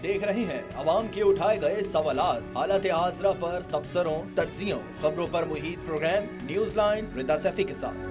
देख रहे हैं आवाम के उठाए गए सवालात, हालत हाजरा पर तबसरों, तज्जियों, खबरों पर मुहित प्रोग्राम न्यूज लाइन रिदा सैफी के साथ।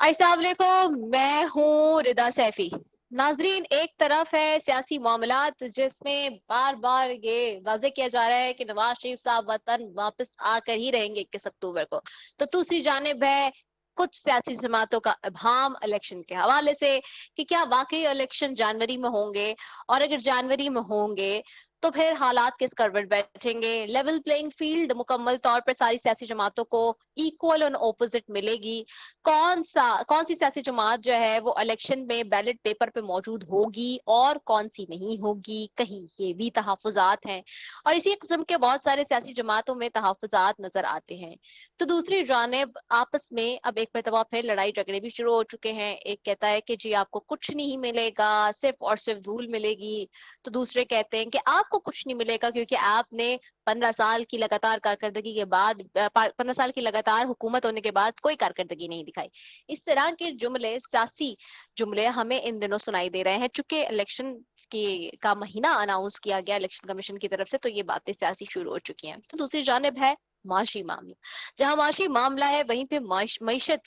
अस्सलाम वालेकुम, मैं हूँ रिदा सैफी। नाजरीन, एक तरफ है सियासी मामलात जिसमें बार बार ये वाजे किया जा रहा है कि नवाज शरीफ साहब वतन वापस आकर ही रहेंगे 21 अक्टूबर को, तो दूसरी जानिब है कुछ सियासी जमातों का इब्हाम इलेक्शन के हवाले से कि क्या वाकई इलेक्शन जनवरी में होंगे, और अगर जनवरी में होंगे तो फिर हालात किस करवट बैठेंगे। लेवल प्लेइंग फील्ड मुकम्मल तौर पर सारी सियासी जमातों को इक्वल और ऑपोजिट मिलेगी। कौन सी सियासी जमात जो है वो इलेक्शन में बैलेट पेपर पे मौजूद होगी और कौन सी नहीं होगी, कहीं ये भी तहफुजात हैं। और इसी किस्म के बहुत सारे सियासी जमातों में तहफुजात नजर आते हैं। तो दूसरी जानिब आपस में अब एक मरतबा फिर लड़ाई झगड़े भी शुरू हो चुके हैं। एक कहता है कि जी आपको कुछ नहीं मिलेगा, सिर्फ और सिर्फ धूल मिलेगी। तो दूसरे कहते हैं कि आपको कुछ नहीं मिलेगा क्योंकि आपने 15 साल की लगातार कारकर्दगी के बाद 15 साल की लगातार हुकूमत होने के बाद कोई कारकर्दगी नहीं दिखाई। इस तरह के जुमले, सियासी जुमले हमें इन दिनों सुनाई दे रहे हैं। चूंकि इलेक्शन की का महीना अनाउंस किया गया इलेक्शन कमीशन की तरफ से, तो ये बातें सियासी शुरू हो चुकी हैं। तो दूसरी जानिब है माशी मामला। जहां माशी मामला है वहीं पे मईशत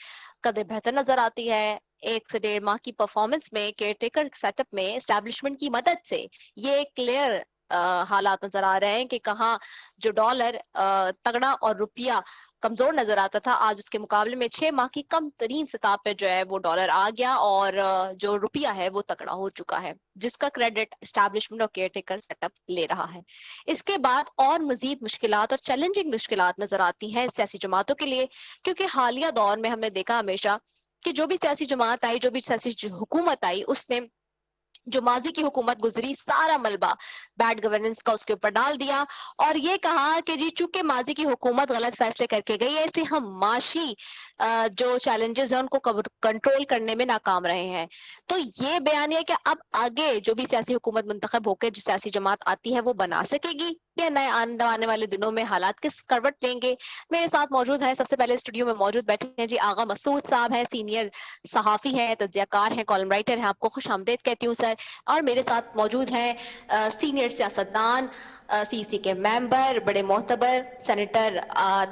कदर बेहतर नजर आती है। 1 से 1.5 माह की परफॉर्मेंस में केयरटेकर सेटअप में एस्टेब्लिशमेंट की मदद से ये क्लियर हालात नजर आ रहे हैं कि कहाँ जो डॉलर तगड़ा और रुपया कमजोर नजर आता था, आज उसके मुकाबले में 6 माह की कम तरीन सतह पे जो है वो डॉलर आ गया और जो रुपया है वो तगड़ा हो चुका है, जिसका क्रेडिट एस्टैब्लिशमेंट और केयरटेकर सेटअप ले रहा है। इसके बाद और मजीद मुश्किलात और चैलेंजिंग मुश्किलात नजर आती हैं सियासी जमातों के लिए, क्योंकि हालिया दौर में हमने देखा हमेशा कि जो भी सियासी जमात आई, जो भी सियासी हुकूमत आई, उसने जो माजी की हुकूमत गुजरी सारा मलबा बैड गवर्नेंस का उसके ऊपर डाल दिया और ये कहा कि जी चूंकि माजी की हुकूमत गलत फैसले करके गई है, इसलिए हम माशी जो चैलेंजेस हैं उनको कंट्रोल करने में नाकाम रहे हैं। तो ये बयान है कि अब आगे जो भी सियासी हुकूमत मुंतखब होकर जो सियासी जमात आती है वो बना सकेगी या नए आने वाले दिनों में हालात किस करवट लेंगे। मेरे साथ मौजूद है, सबसे पहले स्टूडियो में मौजूद बैठे हैं जी आगा मसूद साहब हैं, सीनियर सहाफी हैं, तज्जियाकार हैं, कॉलम राइटर हैं। आपको खुश आमदेद कहती हूँ सर। और मेरे साथ मौजूद हैं सीनियर सियासतदान, सीसी के मेंबर, बड़े मोहतबर सेनेटर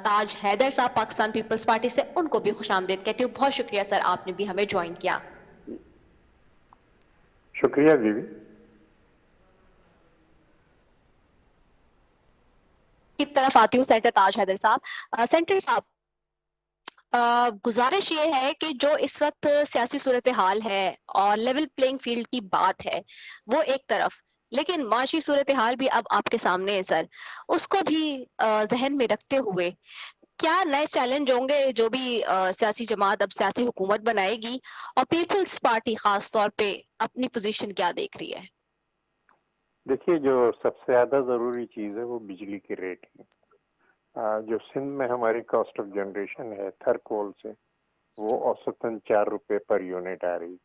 ताज हैदर साहब पाकिस्तान पीपल्स पार्टी से। उनको भी खुश आमदेद कहती हूँ। बहुत शुक्रिया सर, आपने भी हमें ज्वाइन किया। शुक्रिया बीवी। की तरफ आती हूँ सेनेटर ताज हैदर साहब। सेनेटर साहब, गुजारिश ये है कि जो इस वक्त सियासी सूरत हाल है और लेवल प्लेइंग फील्ड की बात है वो एक तरफ, लेकिन माशी सूरत हाल भी अब आपके सामने है सर, उसको भी जहन में रखते हुए क्या नए चैलेंज होंगे जो भी सियासी जमात अब सियासी हुकूमत बनाएगी, और पीपल्स पार्टी खास तौर पे अपनी पोजीशन क्या देख रही है? देखिए, जो सबसे ज्यादा जरूरी चीज है वो बिजली के रेट है। जो सिंध में हमारी कॉस्ट ऑफ जनरेशन है थर कोल से, वो औसतन 4 रुपए पर यूनिट आ रही।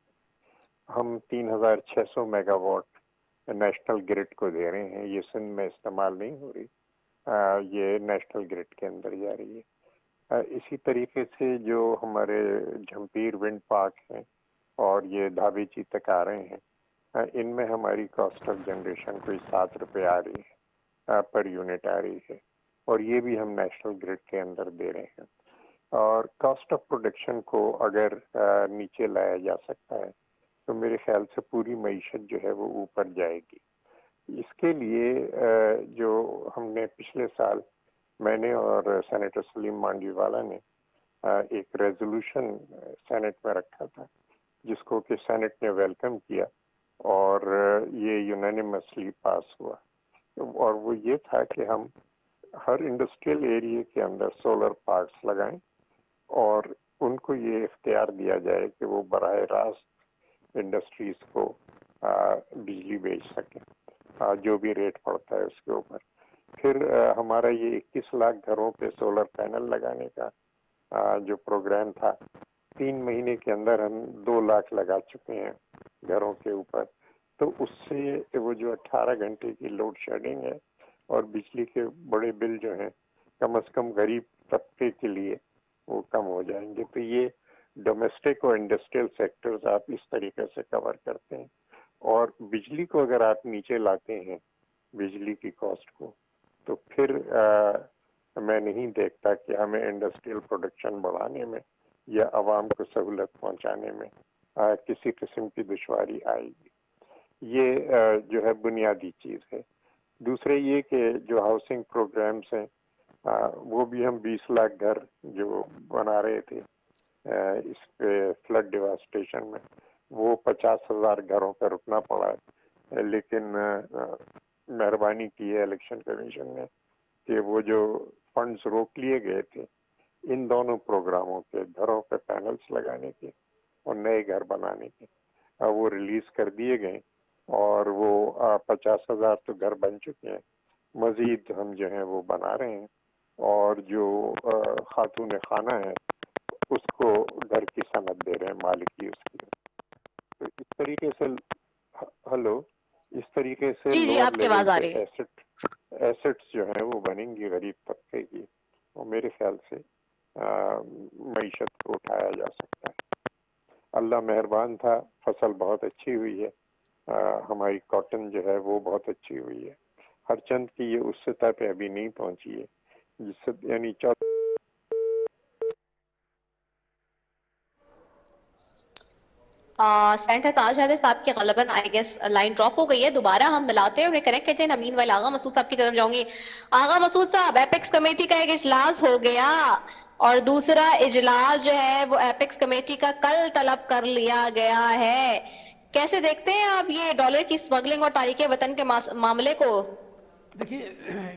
हम 3600 मेगावाट नेशनल ग्रिड को दे रहे हैं। ये सिंध में इस्तेमाल नहीं हो रही, ये नेशनल ग्रिड के अंदर जा रही है। इसी तरीके से जो हमारे झंपीर विंड पार्क हैं और ये धाबेची तक आ रहे हैं, इनमें हमारी कॉस्ट ऑफ जनरेशन कोई 7 रुपए आ रही है, पर यूनिट आ रही है, और ये भी हम नेशनल ग्रिड के अंदर दे रहे हैं। और कॉस्ट ऑफ प्रोडक्शन को अगर नीचे लाया जा सकता है तो मेरे ख्याल से पूरी मईशत जो है वो ऊपर जाएगी। इसके लिए जो हमने पिछले साल, मैंने और सेनेटर सलीम मांडीवाला ने एक रेजोल्यूशन सेनेट में रखा था, जिसको कि सेनेट ने वेलकम किया और ये यूनानिमसली पास हुआ। और वो ये था कि हम हर इंडस्ट्रियल एरिया के अंदर सोलर पार्क्स लगाएं और उनको ये इख्तियार दिया जाए कि वो बराह रास्त इंडस्ट्रीज को बिजली बेच सकें, जो भी रेट पड़ता है उसके ऊपर। फिर हमारा ये 21 लाख घरों पे सोलर पैनल लगाने का जो प्रोग्राम था, 3 महीने के अंदर हम 2 लाख लगा चुके हैं घरों के ऊपर। तो उससे वो जो 18 घंटे की लोड शेडिंग है और बिजली के बड़े बिल जो हैं, कम से कम गरीब तबके के लिए वो कम हो जाएंगे। तो ये डोमेस्टिक और इंडस्ट्रियल सेक्टर्स आप इस तरीके से कवर करते हैं, और बिजली को अगर आप नीचे लाते हैं, बिजली की कॉस्ट को, तो फिर मैं नहीं देखता कि हमें इंडस्ट्रियल प्रोडक्शन बढ़ाने में या आवाम को सहूलत पहुंचाने में किसी किस्म की दुश्वारी आएगी। ये जो है बुनियादी चीज़ है। दूसरे ये कि जो हाउसिंग प्रोग्राम्स हैं वो भी हम 20 लाख घर जो बना रहे थे इस फ्लड डिवास्टेशन में, वो 50,000 घरों पर रुकना पड़ा है। लेकिन मेहरबानी की है इलेक्शन कमीशन ने कि वो जो फंड्स रोक लिए गए थे इन दोनों प्रोग्रामों के, घरों पे पैनल्स लगाने के और नए घर बनाने के, वो रिलीज कर दिए गए और वो 50,000 तो घर बन चुके हैं, मजीद हम जो है वो बना रहे हैं, और जो खातून खाना है उसको घर की सनद दे रहे हैं, मालिकी उसकी। तो इस तरीके से हेलो इस तरीके से जी आपकी आवाज आ रही है। एसेट्स जो है वो बनेंगी गरीब तबके की, और मेरे ख्याल से मईशत को उठाया जा सकता है। अल्लाह मेहरबान था, फसल बहुत अच्छी हुई है, हमारी कॉटन जो है वो बहुत अच्छी हुई है। हर चंद की ये उस सतह पे अभी नहीं पहुंची है जिससे यानी सेंटर ताज हैदर साहब की गलबन आई गेस लाइन ड्रॉप हो गई है, दोबारा हम मिलाते हैं उन्हें कनेक्ट करते हैं। नमीन वाले आगा मसूद साहब की तरफ जाऊंगी। आगा मसूद साहब, एपेक्स कमेटी का एक इजलास हो गया और दूसरा इजलास जो है वो एपेक्स कमेटी का कल तलब कर लिया गया है। कैसे देखते हैं आप ये डॉलर की स्मगलिंग और तारीख वतन के मामले को? देखिए,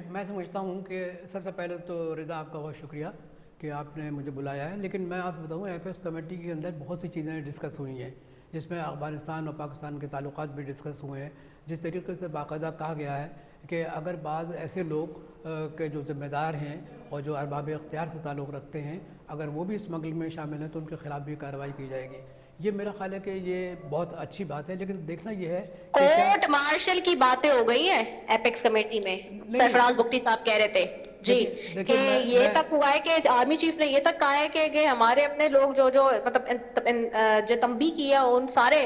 मैं समझता हूँ कि सबसे पहले तो रिदा आपका बहुत शुक्रिया कि आपने मुझे बुलाया है, लेकिन मैं आपको बताऊँ एपेक्स कमेटी के अंदर बहुत सी चीज़ें डिस्कस हुई हैं, जिसमें अफगानिस्तान और पाकिस्तान के ताल्लुकात भी डिस्कस हुए हैं। जिस तरीके से बाकायदा कहा गया है कि अगर बाज़ ऐसे लोग के जो ज़िम्मेदार हैं और जो अरबाब इख्तियार से ताल्लुक़ रखते हैं, अगर वो भी स्मगलिंग में शामिल हैं तो उनके ख़िलाफ़ भी कार्रवाई की जाएगी। ये मेरा ख्याल है कि ये बहुत अच्छी बात है, लेकिन देखना ये है कोर्ट मार्शल की बातें हो गई हैं एपेक्स कमेटी में। सरफराज बुगटी साहब कह रहे थे जी कि ये तक हुआ है कि आर्मी चीफ ने ये तक कहा है कि हमारे अपने लोग जो मतलब जो तंबी किया उन सारे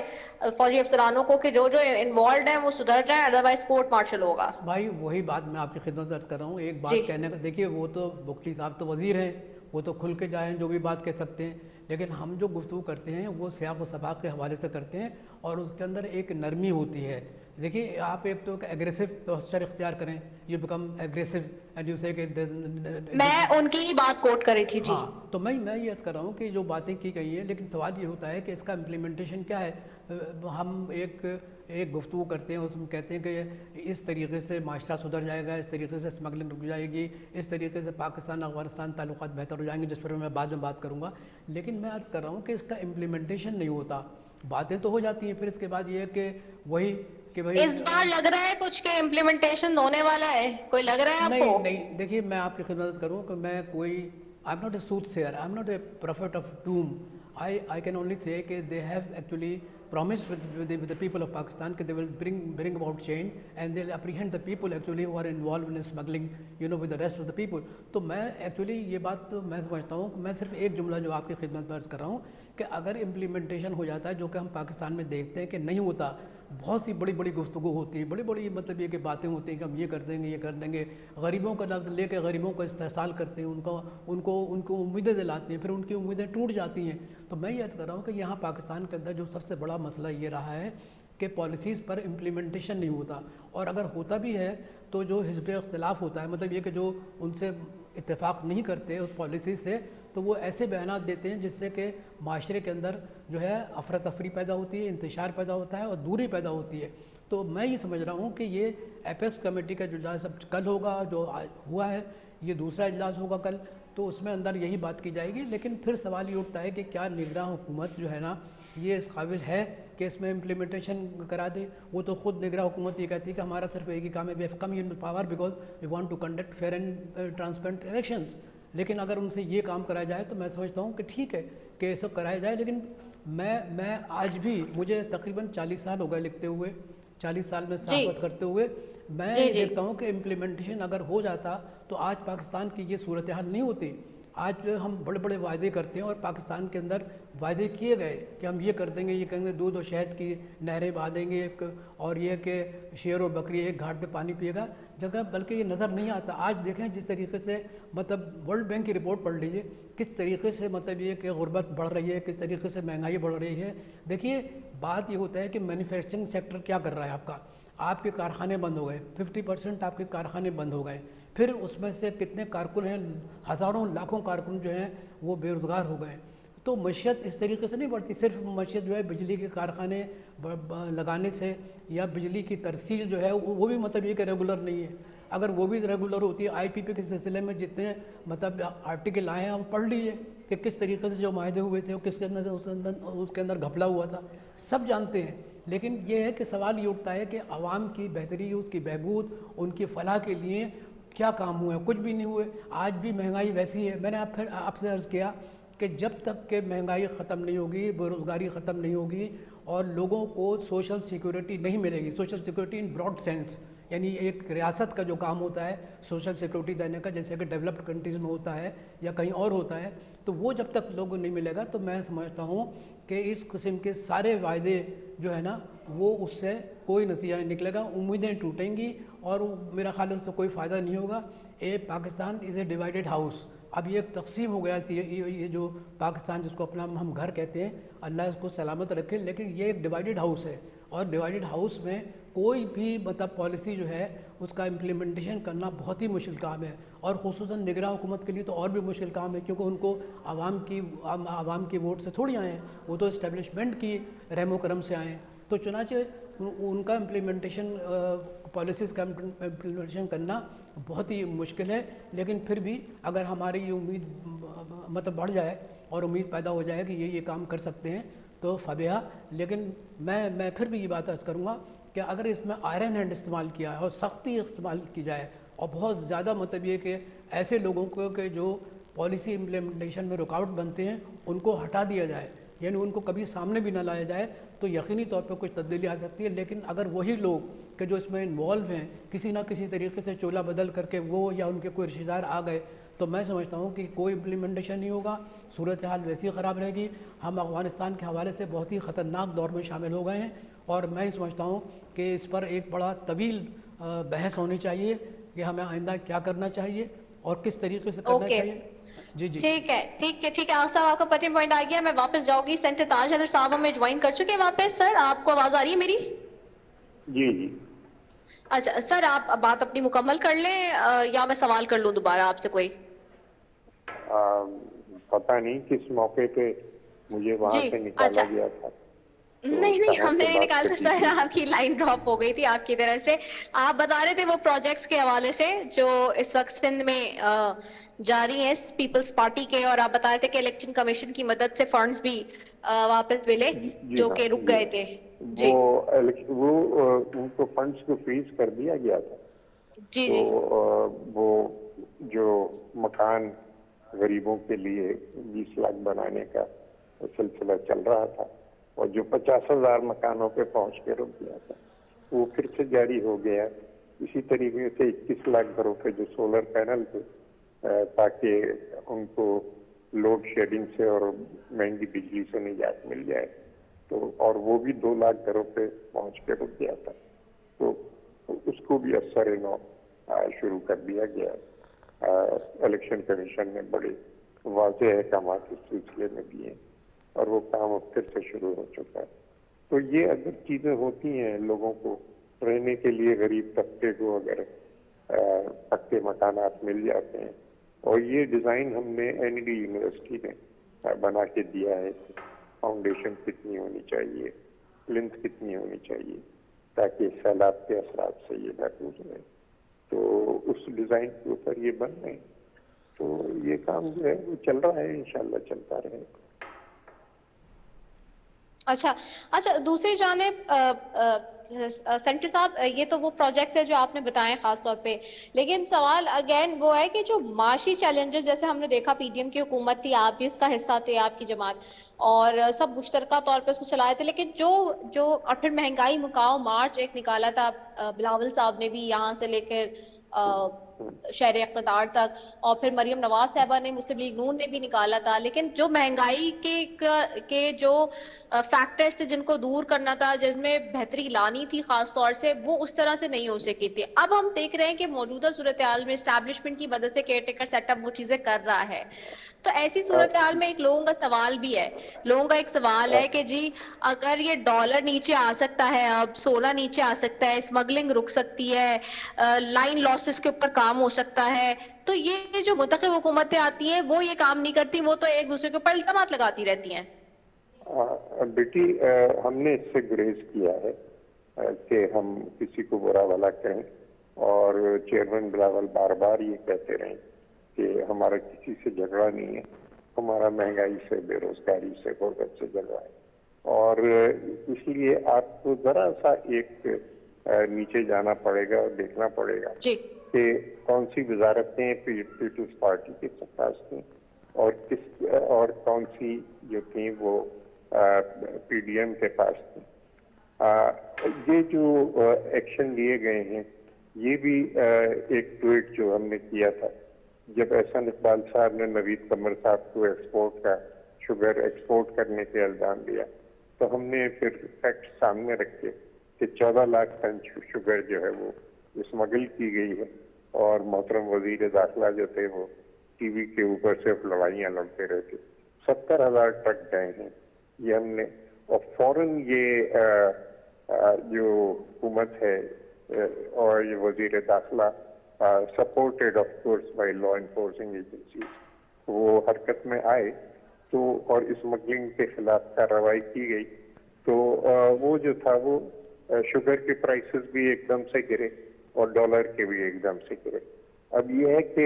फौजी अफसरानों को कि जो इन्वॉल्व हैं वो सुधर जाए, अदरवाइज कोर्ट मार्शल होगा। भाई वही बात मैं आपकी खिदमत अर्ज कर रहा हूँ। एक बात कहने का, देखिए वो तो बुगटी साहब तो वजीर हैं, वो तो खुल के जाएं जो भी बात कह सकते हैं, लेकिन हम जो गुफ्तगू करते हैं वो सियाक़ व सबाक़ के हवाले से करते हैं और उसके अंदर एक नरमी होती है। देखिए आप एक तो एग्रेसिव पोस्चर इख्तियार करें, you become aggressive and you से मैं उनकी बात कोट करी थी जी। हाँ, तो मैं ये अर्ज़ कर रहा हूँ कि जो बातें की गई हैं, लेकिन सवाल ये होता है कि इसका इम्प्लीमेंटेशन क्या है। हम एक गुफ्तगू करते हैं, उसमें कहते हैं कि इस तरीके से माशरा सुधर जाएगा, इस तरीके से स्मगलिंग रुक जाएगी, इस तरीके से पाकिस्तान अफगानिस्तान ताल्लुकात बेहतर हो जाएंगे, जिस पर मैं बाद में बात करूँगा। लेकिन मैं अर्ज़ कर रहा हूँ कि इसका इम्प्लीमेंटेशन नहीं होता। बातें तो हो जाती हैं, फिर इसके बाद ये है कि वही कि भाई इस बार लग रहा है कुछ के इम्प्लीमेंटेशन होने वाला है, कोई लग रहा है आपको? नहीं, देखिए मैं आपकी खिदमत करूँ कि मैं कोई I am not a soothsayer, I am not a profit of doom. I can only say that they have actually promised with the people of Pakistan that they will bring about change and they'll apprehend the people actually who are involved in smuggling, with the rest of the people. तो मैं actually ये बात तो मैं समझता हूँ, मैं सिर्फ एक जुमला जो आपकी खिदमत में अर्ज़ कर रहा हूँ कि अगर इम्प्लीमेंटेशन हो जाता है, जो कि हम पाकिस्तान में देखते हैं कि नहीं होता, बहुत सी बड़ी बड़ी गुफ्तगू होती है, बड़ी बड़ी मतलब ये कि बातें होती हैं कि हम ये कर देंगे, गरीबों का लफ्ज़ लेके गरीबों को इस्तेहसाल करते हैं, उनको उम्मीदें दिलाते हैं, फिर उनकी उम्मीदें टूट जाती हैं। तो मैं ये अर्ज़ कर रहा हूँ कि यहाँ पाकिस्तान के अंदर जो सबसे बड़ा मसला ये रहा है कि पॉलिसीज़ पर इम्प्लीमेंटेशन नहीं होता, और अगर होता भी है तो जो हिज़्ब इख्तिलाफ़ होता है, मतलब ये कि जो उनसे इत्तेफाक नहीं करते उस पॉलिसी से, तो वो ऐसे बयानात देते हैं जिससे कि माशरे के अंदर जो है अफरा तफरी पैदा होती है, इंतशार पैदा होता है और दूरी पैदा होती है। तो मैं ये समझ रहा हूँ कि ये एपेक्स कमेटी का जो इजलास अब कल होगा, जो हुआ है, ये दूसरा इजलास होगा कल, तो उसमें अंदर यही बात की जाएगी। लेकिन फिर सवाल ये उठता है कि क्या निगरान हुकूमत जो है ना, ये इस काबिल है कि इसमें इम्प्लीमेंटेशन करा दे। वो तो ख़ुद निगरान हुकूमत ये कहती है कि हमारा सिर्फ एक ही काम है, we have come in power because we want to conduct fair and transparent elections. लेकिन अगर उनसे ये काम कराया जाए तो मैं समझता हूँ कि ठीक है कि ये सब कराया जाए। लेकिन मैं आज भी, मुझे तकरीबन 40 साल हो गए लिखते हुए, 40 साल में सहाफ़त करते हुए, मैं देखता हूँ कि इम्प्लीमेंटेशन अगर हो जाता तो आज पाकिस्तान की ये सूरत हाल नहीं होती। آج جو ہے ہم بڑے بڑے وعدے کرتے ہیں اور پاکستان کے اندر وعدے کیے گئے کہ ہم یہ کر دیں گے، یہ کہیں گے دودھ اور شہد کی نہریں بہا دیں گے اور یہ کہ شیر اور بکری ایک گھاٹ پہ پانی پیے گا جگہ، بلکہ یہ نظر نہیں آتا. آج دیکھیں جس طریقے سے مطلب ورلڈ بینک کی رپورٹ پڑھ لیجئے کس طریقے سے مطلب یہ کہ غربت بڑھ رہی ہے، کس طریقے سے مہنگائی بڑھ رہی ہے. دیکھیے بات یہ ہوتا ہے کہ مینوفیکچرنگ سیکٹر کیا کر رہا ہے آپ کے کارخانے بند ہو گئے، 50% آپ کے کارخانے بند ہو گئے، پھر اس میں سے کتنے کارکن ہیں، ہزاروں لاکھوں کارکن جو ہیں وہ بے روزگار ہو گئے. تو معیشت اس طریقے سے نہیں بڑھتی. صرف معیشت جو ہے بجلی کے کارخانے لگانے سے یا بجلی کی ترسیل جو ہے وہ بھی مطلب یہ کہ ریگولر نہیں ہے. اگر وہ بھی ریگولر ہوتی ہے، آئی پی پی کے سلسلے میں جتنے مطلب آرٹیکل آئے ہیں آپ پڑھ لیجیے کہ کس طریقے سے جو معاہدے ہوئے تھے وہ کس کے اندر اس کے اندر گھپلا ہوا تھا، سب جانتے ہیں. لیکن یہ ہے کہ سوال یہ اٹھتا ہے کہ عوام کی بہتری، اس کی بہبود، ان کی فلاح کے لیے کیا کام ہوئے؟ کچھ بھی نہیں ہوئے. آج بھی مہنگائی ویسی ہے. میں نے آپ سے عرض کیا کہ جب تک کہ مہنگائی ختم نہیں ہوگی، بے روزگاری ختم نہیں ہوگی اور لوگوں کو سوشل سیکورٹی نہیں ملے گی، social security in broad sense, یعنی ایک ریاست کا جو کام ہوتا ہے سوشل سیکورٹی دینے کا، جیسے کہ ڈیولپڈ کنٹریز میں ہوتا ہے یا کہیں اور ہوتا ہے، تو وہ جب تک لوگوں کو نہیں ملے گا تو میں سمجھتا ہوں کہ اس قسم کے سارے وعدے جو ہے نا وہ اس سے کوئی نتیجہ نہیں نکلے گا. امیدیں ٹوٹیں گی اور میرا خیال ہے اس سے کوئی فائدہ نہیں ہوگا. پاکستان از اے ڈیوائیڈڈ ہاؤس. اب یہ ایک تقسیم ہو گیا تھی، یہ جو پاکستان جس کو اپنا ہم گھر کہتے ہیں، اللہ اس کو سلامت رکھے، لیکن یہ ایک ڈیوائیڈڈ ہاؤس ہے اور ڈیوائیڈڈ ہاؤس میں کوئی بھی مطلب پالیسی جو ہے اس کا امپلیمنٹیشن کرنا بہت ہی مشکل کام ہے، اور خصوصاً نگراں حکومت کے لیے تو اور بھی مشکل کام ہے، کیونکہ ان کو عوام کی ووٹ سے تھوڑی آئے ہیں، وہ تو اسٹیبلشمنٹ کی رحم و کرم سے آئے ہیں. تو چنانچہ ان کا امپلیمنٹیشن، پالیسیز کا امپلیمنٹیشن کرنا بہت ہی مشکل ہے. لیکن پھر بھی اگر ہماری یہ امید مطلب بڑھ جائے اور امید پیدا ہو جائے کہ یہ کام کر سکتے ہیں تو فبیہا. لیکن میں پھر بھی یہ بات عرض کروں گا کہ اگر اس میں آئرن ہینڈ استعمال کیا ہے اور سختی استعمال کی جائے اور بہت زیادہ مطلب یہ کہ ایسے لوگوں کو کہ جو پالیسی امپلیمنٹیشن میں رکاوٹ بنتے ہیں ان کو ہٹا دیا جائے، یعنی ان کو کبھی سامنے بھی نہ لایا جائے، تو یقینی طور پہ کچھ تبدیلی آ سکتی ہے. لیکن اگر وہی لوگ کہ جو اس میں انوالو ہیں کسی نہ کسی طریقے سے چولہا بدل کر کے وہ یا ان کے کوئی رشتہ دار آ گئے تو میں سمجھتا ہوں کہ کوئی امپلیمنٹیشن نہیں ہوگا، صورتحال ویسی خراب رہے گی. ہم افغانستان کے حوالے سے بہت ہی خطرناک دور میں شامل ہو گئے ہیں اور میں سمجھتا ہوں کہ اس پر ایک بڑا طویل بحث ہونی چاہیے کہ ہمیں آئندہ کیا کرنا چاہیے اور کس طریقے سے کرنا چاہیے. جی ٹھیک ہے آپ صاحب، آپ کا پٹنگ پوائنٹ آ گیا. میں واپس جاؤں گی. سینٹر تاج حیدر صاحب ہمیں جوائن کر چکے ہیں واپس. سر آپ کو آواز آ رہی ہے میری؟ جی. اچھا سر، آپ بات اپنی مکمل کر لیں یا میں سوال کر لوں دوبارہ آپ سے کوئی؟ پتہ نہیں کس موقع پہ مجھے وہاں سے نکالا گیا تھا. نہیں ہم نے نہیں نکالا تھا سر، آپ کی لائن ڈراپ ہو گئی تھی آپ کی طرف سے. آپ بتا رہے تھے وہ پروجیکٹس کے حوالے سے جو اس وقت سندھ میں جاری ہیں پیپلز پارٹی کے، اور آپ بتا رہے تھے کہ الیکشن کمیشن کی مدد سے فنڈز بھی واپس ملے جو کہ رک گئے تھے. وہ ان کو فنڈز کو فریز کر دیا گیا تھا. تو وہ جو مکان غریبوں کے لیے 20 لاکھ بنانے کا سلسلہ چل رہا تھا اور جو 50,000 مکانوں پہ پہنچ کے رک گیا تھا وہ پھر سے جاری ہو گیا. اسی طریقے سے 21 لاکھ گھروں پہ جو سولر پینل تھے تاکہ ان کو لوڈ شیڈنگ سے اور مہنگی بجلی سے نجات مل جائے، تو اور وہ بھی 2 لاکھ گھروں پہ پہنچ کے رک گیا تھا. تو اس کو بھی اثر نو شروع کر دیا گیا. الیکشن کمیشن نے بڑے واضح احکامات اس سلسلے میں دیے اور وہ کام اب پھر سے شروع ہو چکا ہے. تو یہ اگر چیزیں ہوتی ہیں، لوگوں کو رہنے کے لیے غریب طبقے کو اگر پکے مکانات مل جاتے ہیں، اور یہ ڈیزائن ہم نے این ڈی یونیورسٹی میں بنا کے دیا ہے کہ فاؤنڈیشن کتنی ہونی چاہیے، پلنتھ کتنی ہونی چاہیے تاکہ سیلاب کے اثرات سے یہ محفوظ رہے، تو اس ڈیزائن کے اوپر یہ بن رہے ہیں. تو یہ کام جو ہے وہ چل رہا ہے، انشاءاللہ چلتا رہے گا. اچھا دوسری جانب سینٹر صاحب، یہ تو وہ پروجیکٹس ہے جو آپ نے بتائے خاص طور پہ، لیکن سوال اگین وہ ہے کہ جو معاشی چیلنجز، جیسے ہم نے دیکھا پی ڈی ایم کی حکومت تھی، آپ بھی اس کا حصہ تھے، آپ کی جماعت، اور سب مشترکہ طور پہ اس کو چلائے تھے، لیکن جو اور پھر مہنگائی مکاؤ مارچ ایک نکالا تھا بلاول صاحب نے بھی یہاں سے لے کر शहर इक़्तिदार तक, और फिर मरियम नवाज साहबा ने, मुस्लिम लीग नून ने भी निकाला था, लेकिन जो महंगाई के जो फैक्टर्स थे जिनको दूर करना था, जिसमें बेहतरी लानी थी खास तौर से, वो उस तरह से नहीं हो सकी थी। अब हम देख रहे हैं कि मौजूदा सूरत हाल में एस्टैब्लिशमेंट की मदद से केयर टेकर सेटअप वो चीजें कर रहा है। तो ऐसी सूरत हाल में एक लोगों का सवाल भी है, लोगों का एक सवाल है कि जी अगर ये डॉलर नीचे आ सकता है, अब सोना नीचे आ सकता है, स्मगलिंग रुक सकती है, लाइन लॉसेस के ऊपर काम हो सकता है, तो ये जो मुतखिब हुकूमतें आती हैं वो ये काम नहीं करती, वो तो एक दूसरे के ऊपर इल्जामात लगाती रहती हैं। बेटी, हमने इससे गुरेज किया है कि हम किसी को बुरा भला कहें, और चेयरमैन बिलावल बार बार ये कहते रहे कि हमारा किसी से झगड़ा नहीं है, हमारा महंगाई से, बेरोजगारी से, गुर्बत से झगड़ा है। और इसलिए आपको जरा सा एक नीचे जाना पड़ेगा और देखना पड़ेगा कि कौन सी वजारतें पीपल्स पार्टी के पास थी और कौन सी जो थी वो पीडीएम के पास थी। ये जो एक्शन लिए गए हैं, ये भी एक ट्वीट जो हमने किया था जब एहसान इकबाल साहब ने नवीद कमर साहब को शुगर एक्सपोर्ट करने के इल्जाम दिया, तो हमने फिर फैक्ट सामने रखे कि 14 लाख टन शुगर जो है वो स्मगल की गई है, और मोहतरम वजीर दाखिला जो थे वो टीवी के ऊपर सिर्फ लड़ाइयाँ लड़ते रहते। 70,000 ट्रक गए हैं ये हमने, और फौरन ये जो हुकूमत है और ये वजीर दाखिला supported of course by law enforcing agencies, वो हरकत में आए तो और स्मगलिंग के खिलाफ कार्रवाई की गई, तो वो जो था वो शुगर के प्राइसेस भी एकदम से गिरे और डॉलर के भी एकदम से गिरे। अब ये है कि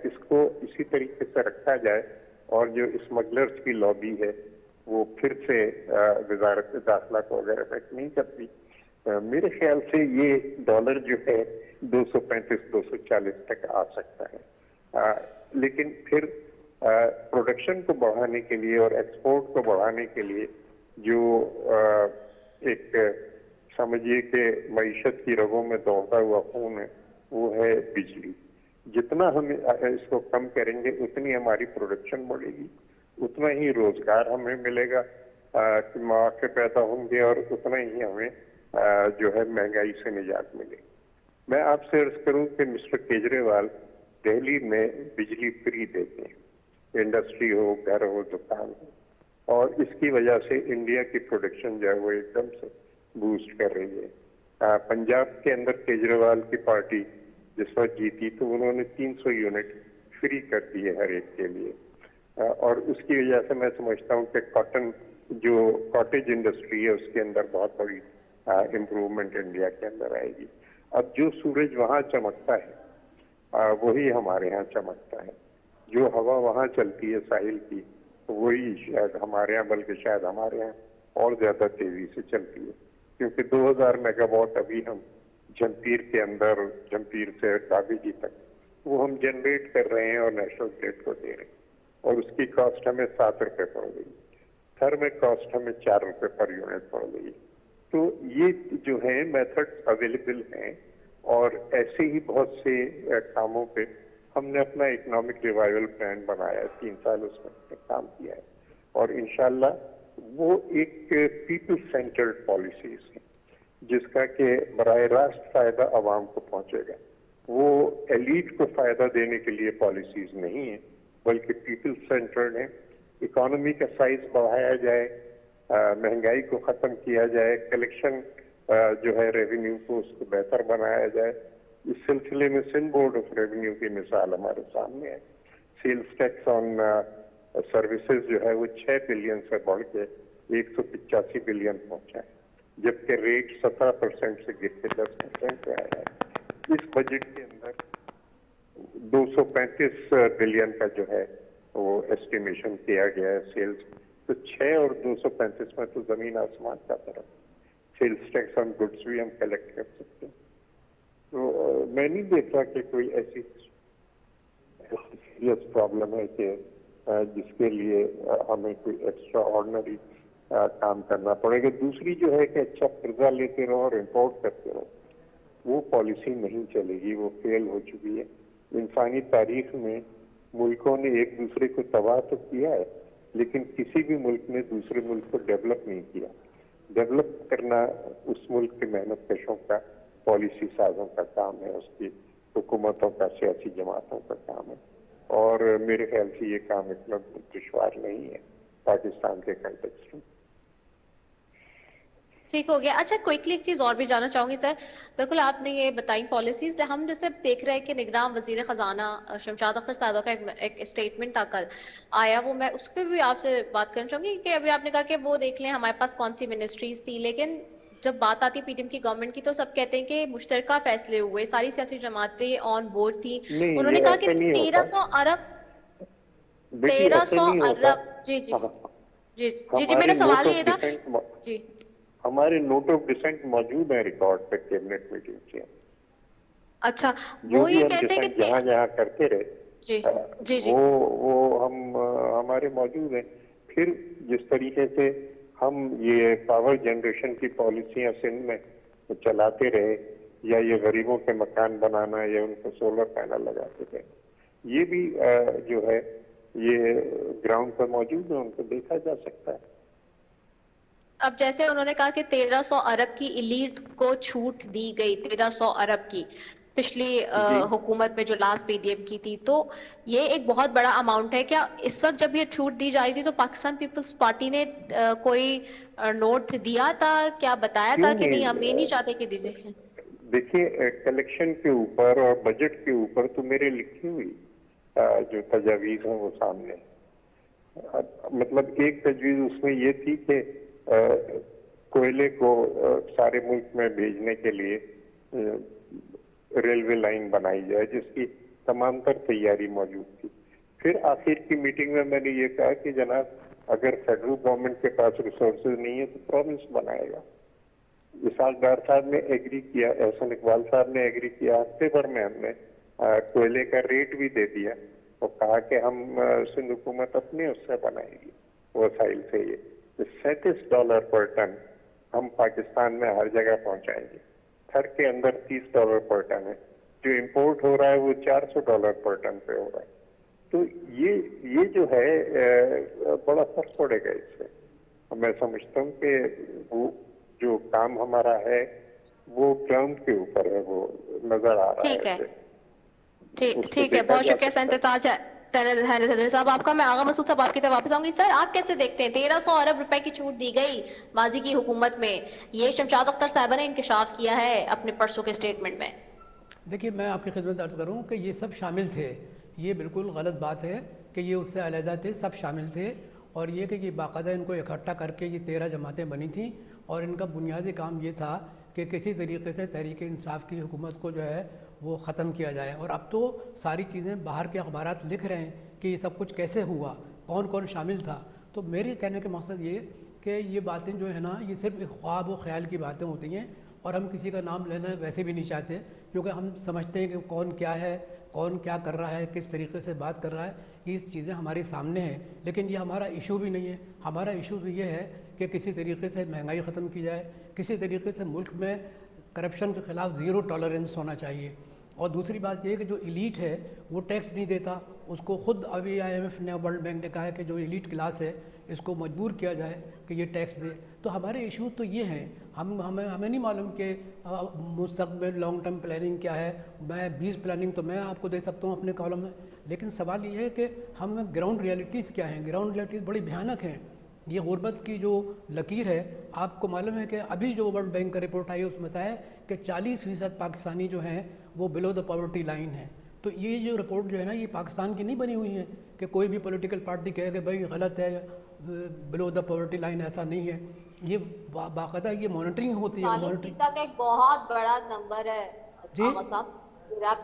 इसको इसी तरीके से रखा जाए और जो स्मगलर्स की लॉबी है वो फिर से वजारत दाखिला को अगर अफेक्ट नहीं करती, मेरे ख्याल से ये डॉलर जो है 235-240 तक आ सकता है। लेकिन फिर प्रोडक्शन को बढ़ाने के लिए और एक्सपोर्ट को बढ़ाने के लिए जो एक समझिए कि मईशत की रगों में दौड़ता हुआ खून है वो है बिजली। जितना हम इसको कम करेंगे उतनी हमारी प्रोडक्शन बढ़ेगी, उतना ही रोजगार हमें मिलेगा, मौके पैदा होंगे और उतना ही हमें जो है महंगाई से निजात मिलेगी। मैं आपसे अर्ज करूं कि मिस्टर केजरीवाल दिल्ली में बिजली फ्री देते हैं, इंडस्ट्री हो, घर हो, दुकान हो, और इसकी वजह से इंडिया की प्रोडक्शन जो है वो एकदम से बूस्ट कर रही है। पंजाब के अंदर केजरीवाल की पार्टी जिस वक्त जीती तो उन्होंने 300 यूनिट फ्री कर दिए हर एक के लिए, और उसकी वजह से मैं समझता हूँ कि कॉटन जो कॉटेज इंडस्ट्री है उसके अंदर बहुत बड़ी इम्प्रूवमेंट इंडिया के अंदर आएगी। अब जो सूरज वहाँ चमकता है वही हमारे यहाँ चमकता है, जो हवा वहाँ चलती है साहिल की वही शायद हमारे यहाँ, बल्कि शायद हमारे यहाँ और ज्यादा तेजी से चलती है, क्योंकि 2000 मेगावाट अभी हम जमपीर के अंदर, जमपीर से दाबेजी तक वो हम जनरेट कर रहे हैं और नेशनल ग्रिड को दे रहे हैं, और उसकी कॉस्ट हमें 7 रुपए पड़ गई। थर में कॉस्ट हमें 4 रुपए पर यूनिट पड़ गई। तो ये जो है मेथड्स अवेलेबल हैं, और ऐसे ही बहुत से कामों पे हमने अपना इकोनॉमिक रिवाइवल प्लान बनाया है, 3 साल उसमें काम किया है, और इंशाल्लाह वो एक पीपल सेंटर्ड पॉलिसीज है जिसका कि बराह रास्त फायदा आवाम को पहुंचेगा। वो एलीट को फायदा देने के लिए पॉलिसीज नहीं है, बल्कि पीपल सेंटर्ड है। इकोनॉमी का साइज बढ़ाया जाए, महंगाई को खत्म किया जाए, कलेक्शन जो है रेवेन्यू को उसको बेहतर बनाया जाए। इस सिलसिले में सिंध बोर्ड ऑफ रेवेन्यू की मिसाल हमारे सामने है। सेल्स टैक्स ऑन सर्विसेज जो है वो 6 बिलियन से बढ़ के 185 बिलियन पहुंचा है, जबकि रेट 17% से गिर के 10% पे आया है। इस बजट के अंदर 235 बिलियन का जो है वो एस्टिमेशन किया गया है सेल्स, तो 6 और 235 में तो जमीन आसमान का फर्क। सेल्स टैक्स ऑन गुड्स भी हम कलेक्ट कर सकते हैं। तो मैं नहीं देख रहा कि कोई ऐसी सीरियस प्रॉब्लम है कि जिसके लिए हमें कोई एक्स्ट्रा ऑर्डिनरी काम करना पड़ेगा। दूसरी जो है कि अच्छा कर्जा लेते रहो और इम्पोर्ट करते रहो, वो पॉलिसी नहीं चलेगी, वो फेल हो चुकी है। इंसानी तारीख में मुल्कों ने एक दूसरे को तबाह तो किया है, लेकिन किसी भी मुल्क ने दूसरे मुल्क को डेवलप नहीं किया। डेवलप करना उस मुल्क के मेहनत कशों का, पॉलिसी साजों का काम है, उसकी हुकूमतों का, सियासी जमातों का काम है, और मेरे ख्याल से ये काम इतना दुश्वार नहीं है पाकिस्तान के कंटेक्स्ट में। ठीक हो गया। अच्छा, क्विकली एक चीज और भी जानना चाहूंगी सर। बिल्कुल आपने ये बताई पॉलिसीज, हम जैसे देख रहे हैं कि निगरान वजीर खजाना शमशाद अख्तर साहबा का एक स्टेटमेंट था कल आया, वो मैं उस पर भी आपसे बात करना चाहूंगी कि अभी आपने कहा कि वो देख लें हमारे पास कौन सी मिनिस्ट्रीज थी, लेकिन जब बात आती है पीडीएम की गवर्नमेंट की तो सब कहते हैं कि मुश्तरका फैसले हुए, सारी सियासी जमातें ऑन बोर्ड थी। नहीं, उन्होंने ये कहा कि ऐसे नहीं होता 1300 अरब बेटी, ऐसे 1300 नहीं होता। अरब जी जी हाँ, जी जी जी हमारे मेरा सवाल नोट ये ऑफ था डिसेंट, जी। हमारे नोट ऑफ डिसेंट मौजूद है रिकॉर्ड पे कैबिनेट मीटिंग के। अच्छा, जो वो भी ये हम कहते हैं डिसेंट कि जहाँ जहाँ करते रहे, जी जी जी वो हम हमारे मौजूद हैं। फिर जिस तरीके से हम ये पावर जनरेशन की पॉलिसियां सिंध में चलाते रहे, या ये गरीबों के मकान बनाना, या उनको सोलर पैनल लगाते रहे, ये भी जो है ये ग्राउंड पर मौजूद है, उनको देखा जा सकता है। अब जैसे उन्होंने कहा कि 1300 अरब की इलीट को छूट दी गई, 1300 अरब की पिछली जी, हुकूमत में जो लास्ट पीडीएम की थी, तो ये एक बहुत बड़ा अमाउंट है। क्या इस वक्त जब ये छूट दी जा रही थी तो पाकिस्तान पीपल्स पार्टी ने कोई नोट दिया था, क्या बताया क्यों था कि नहीं हम ये नहीं नहीं? चाहते कि दीजिए? देखिए, कलेक्शन के ऊपर और बजट के ऊपर तो मेरे लिखी हुई जो तजावीज हैं वो सामने। मतलब एक तजवीज उसमें ये थी कि कोयले को सारे मुल्क में भेजने के लिए रेलवे लाइन बनाई जाए, जिसकी तमाम तर तैयारी मौजूद थी। फिर आखिर की मीटिंग में मैंने ये कहा कि जनाब, अगर फेडरल गवर्नमेंट के पास रिसोर्सेज नहीं है तो प्रोविंस बनाएगा। इसहाक डार साहब ने एग्री किया, एहसन इकबाल साहब ने एग्री किया। हफ्ते भर में हमने कोयले का रेट भी दे दिया और कहा कि हम सिंध हुकूमत अपने उससे बनाएगी वसाइल से। ये $37 पर टन हम पाकिस्तान में हर जगह पहुंचाएंगे। थर के अंदर $30 पर टन है, जो इंपोर्ट हो रहा है वो $400 पर टन पे हो रहा है। तो ये जो है बड़ा फर्क पड़ेगा इससे। मैं समझता हूँ कि वो जो काम हमारा है वो ग्राउंड के ऊपर है, वो नजर आ रहा ठीक है, है। ठीक है, बहुत शुक्रिया सेंटर ताज सदर साहब आपका। मैं आगा मसूद साहब आपकी तरफ वापस आऊंगी। सर, आप कैसे देखते हैं 1300 अरब रुपए की छूट दी गई माजी की हुकूमत में, ये शमशाद अख्तर साहबा ने इंकशाफ किया है अपने परसों के स्टेटमेंट में? देखिए, मैं आपकी खिदमत अर्ज़ करूँ कि ये सब शामिल थे। ये बिल्कुल गलत बात है कि ये उससे अलहदा थे, सब शामिल थे। और ये कि ये बाकायदा इनको इकट्ठा करके ये 13 जमातें बनी थीं और इनका बुनियादी काम ये था कि किसी तरीके से तहरीक इंसाफ की हुकूमत को जो है वो ख़त्म किया जाए। और अब तो सारी चीज़ें बाहर के अखबारात लिख रहे हैं कि ये सब कुछ कैसे हुआ, कौन कौन शामिल था। तो मेरे कहने का मकसद ये कि ये बातें जो है ना, ये सिर्फ एक ख्वाब और ख्याल की बातें होती हैं, और हम किसी का नाम लेना वैसे भी नहीं चाहते, क्योंकि हम समझते हैं कि कौन क्या है, कौन क्या कर रहा है, किस तरीके से बात कर रहा है, ये चीज़ें हमारे सामने हैं। लेकिन ये हमारा इशू भी नहीं है। हमारा इशू तो ये है कि किसी तरीके से महंगाई ख़त्म की जाए, किसी तरीके से मुल्क में करप्शन के ख़िलाफ़ ज़ीरो टॉलरेंस होना चाहिए। और दूसरी बात यह कि जो एलीट है वो टैक्स नहीं देता, उसको ख़ुद अभी IMF ने, वर्ल्ड बैंक ने कहा है कि जो एलीट क्लास है इसको मजबूर किया जाए कि ये टैक्स दे। तो हमारे इशू तो ये हैं। हमें नहीं मालूम कि मुस्तक़बिल लॉन्ग टर्म प्लानिंग क्या है। मैं 20 प्लानिंग तो मैं आपको दे सकता हूँ अपने कॉलम में, लेकिन सवाल ये है कि हमें ग्राउंड रियलिटीज़ क्या हैं। ग्राउंड रियलिटीज़ बड़ी भयानक हैं। ये गुर्बत की जो लकीर है, आपको मालूम है कि अभी जो वर्ल्ड बैंक का रिपोर्ट आई उसमें बताया कि 40% पाकिस्तानी जो हैं वो बिलो द पॉवर्टी लाइन है। तो ये जो रिपोर्ट जो है ना, ये पाकिस्तान की नहीं बनी हुई है कि कोई भी पॉलिटिकल पार्टी कहे कि भाई गलत है, बिलो द पॉवर्टी लाइन, ऐसा नहीं है। ये बाकायदा ये मॉनिटरिंग होती है। 40% एक बहुत बड़ा नंबर है जी साहब।